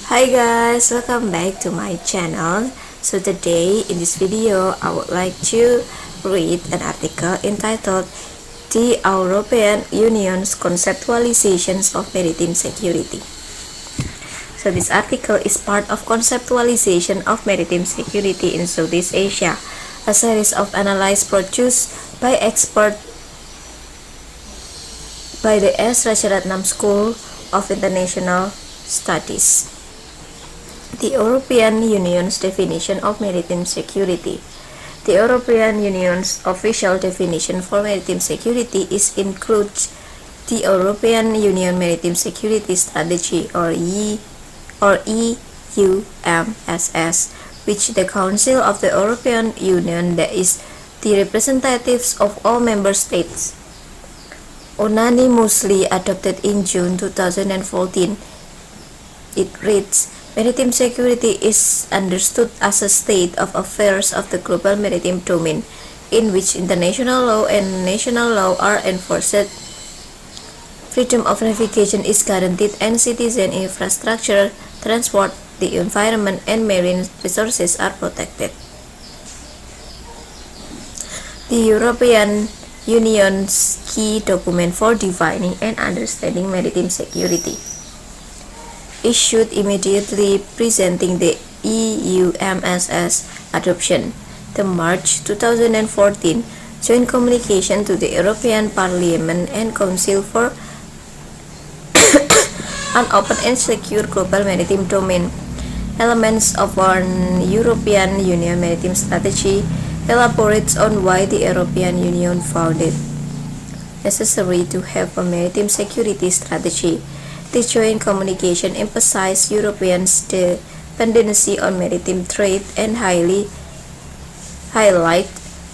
Hi guys, welcome back to my channel. So today in this video I would like to read an article entitled The European Union's Conceptualizations of Maritime Security. So this article is part of Conceptualization of Maritime Security in Southeast Asia, a series of analyses produced by experts by the S. Rajaratnam School of International Studies. The European Union's definition of maritime security. The European Union's official definition for maritime security includes the European Union Maritime Security Strategy or EUMSS, which the Council of the European Union, that is, the representatives of all member states, unanimously adopted in June 2014. It reads, maritime security is understood as a state of affairs of the global maritime domain, in which international law and national law are enforced, freedom of navigation is guaranteed, and citizen infrastructure, transport, the environment, and marine resources are protected. The European Union's key document for defining and understanding maritime security, issued immediately preceding the EUMSS adoption, the March 2014 joint communication to the European Parliament and Council for an open and secure global maritime domain, elements of an European Union maritime strategy, elaborates on why the European Union found it necessary to have a maritime security strategy. The joint communication emphasized Europeans' dependency on maritime trade and highlight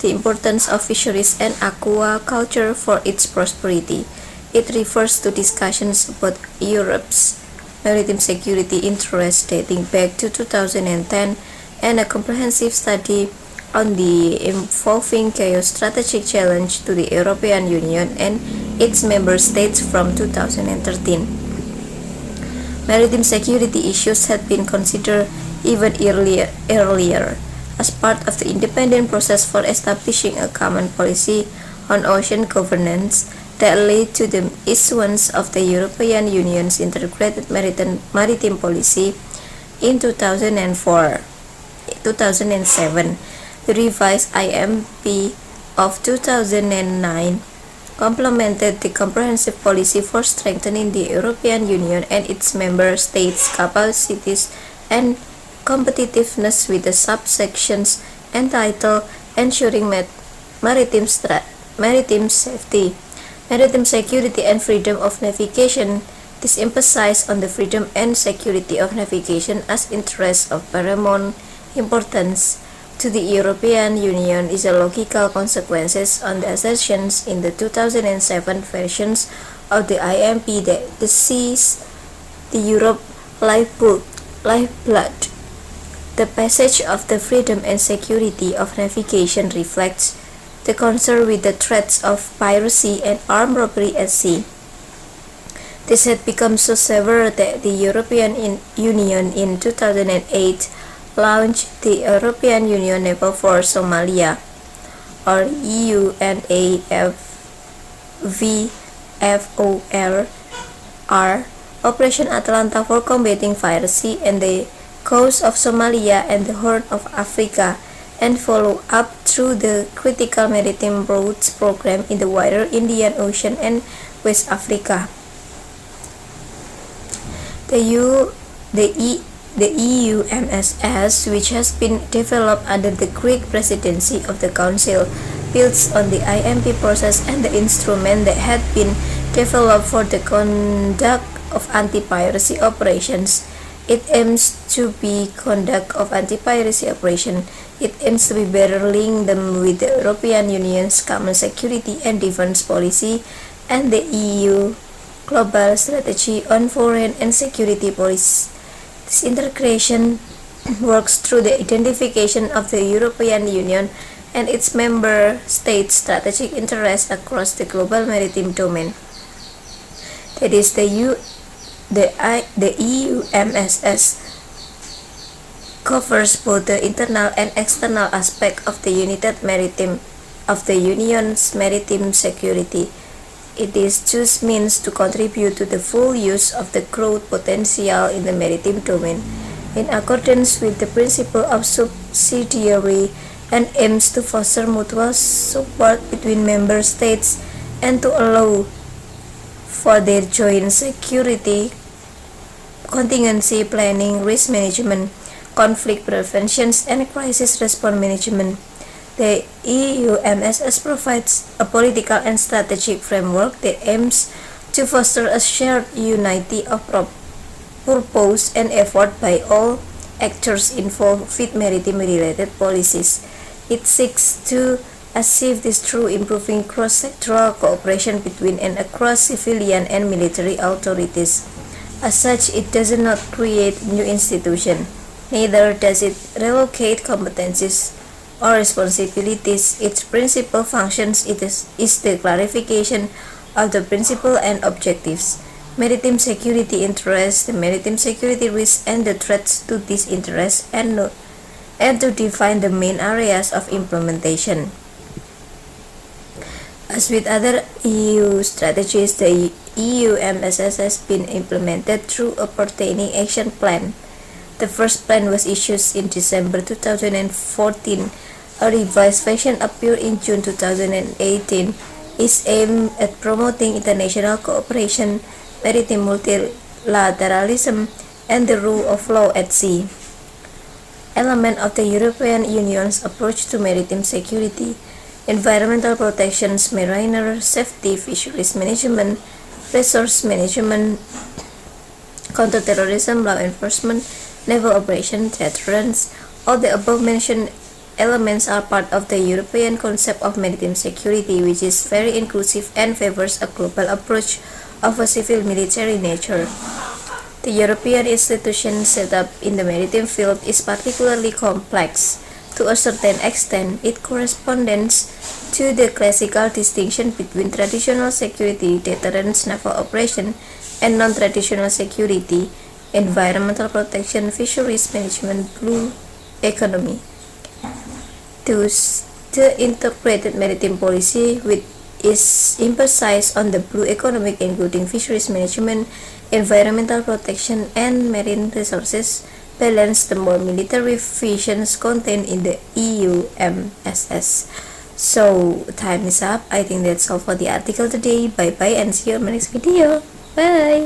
the importance of fisheries and aquaculture for its prosperity. It refers to discussions about Europe's maritime security interests dating back to 2010 and a comprehensive study on the evolving geostrategic challenge to the European Union and its member states from 2013. Maritime security issues had been considered even earlier as part of the independent process for establishing a common policy on ocean governance that led to the issuance of the European Union's integrated maritime policy in 2007. The revised IMP of 2009 complemented the comprehensive policy for strengthening the European Union and its member states' capacities and competitiveness with the subsections entitled Ensuring Maritime Safety, Maritime Security and Freedom of Navigation. This emphasized on the freedom and security of navigation as interests of paramount importance to the European Union is a logical consequences on the assertions in the 2007 versions of the IMP that the seas, the Europe lifeblood. The passage of the freedom and security of navigation reflects the concern with the threats of piracy and armed robbery at sea. This had become so severe that the European Union in 2008 launched the European Union Naval Force Somalia, or EUNAVFOR, Operation Atalanta for combating piracy and the coast of Somalia and the Horn of Africa, and follow up through the critical maritime routes program in the wider Indian Ocean and West Africa. The EUMSS, which has been developed under the Greek presidency of the Council, builds on the IMP process and the instrument that had been developed for the conduct of anti-piracy operations. It aims to be conduct of anti-piracy operation. It aims to be better link them with the European Union's common security and defense policy and the EU global strategy on foreign and security policy. This integration works through the identification of the European Union and its member states' strategic interests across the global maritime domain. That is, the The EU MSS covers both the internal and external aspect of the Union's maritime security. It is just means to contribute to the full use of the growth potential in the maritime domain, in accordance with the principle of subsidiarity, and aims to foster mutual support between member states and to allow for their joint security, contingency planning, risk management, conflict prevention, and crisis response management. The EU MSS provides a political and strategic framework that aims to foster a shared unity of purpose and effort by all actors involved with maritime-related policies. It seeks to achieve this through improving cross-sectoral cooperation between and across civilian and military authorities. As such, it does not create new institutions, neither does it relocate competencies or responsibilities. Its principal function is the clarification of the principle and objectives, maritime security interests, the maritime security risks and the threats to these interests, and to define the main areas of implementation. As with other EU strategies, the EU MSS has been implemented through a pertaining action plan. The first plan was issued in December 2014. A revised version appeared in June 2018. Is aimed at promoting international cooperation, maritime multilateralism, and the rule of law at sea. Element of the European Union's approach to maritime security: environmental protections, mariner safety, fisheries management, resource management, counterterrorism, law enforcement, naval operation, deterrence. All the above-mentioned elements are part of the European concept of maritime security, which is very inclusive and favors a global approach of a civil-military nature. The European institution set up in the maritime field is particularly complex. To a certain extent, it corresponds to the classical distinction between traditional security, deterrence, naval operation, and non-traditional security, environmental protection, fisheries management, blue economy. Thus, the integrated maritime policy, which is emphasized on the blue economic, including fisheries management, environmental protection, and marine resources, balance the more military visions contained in the EU MSS. So, time is up. I think that's all for the article today. Bye bye and see you in my next video. Bye!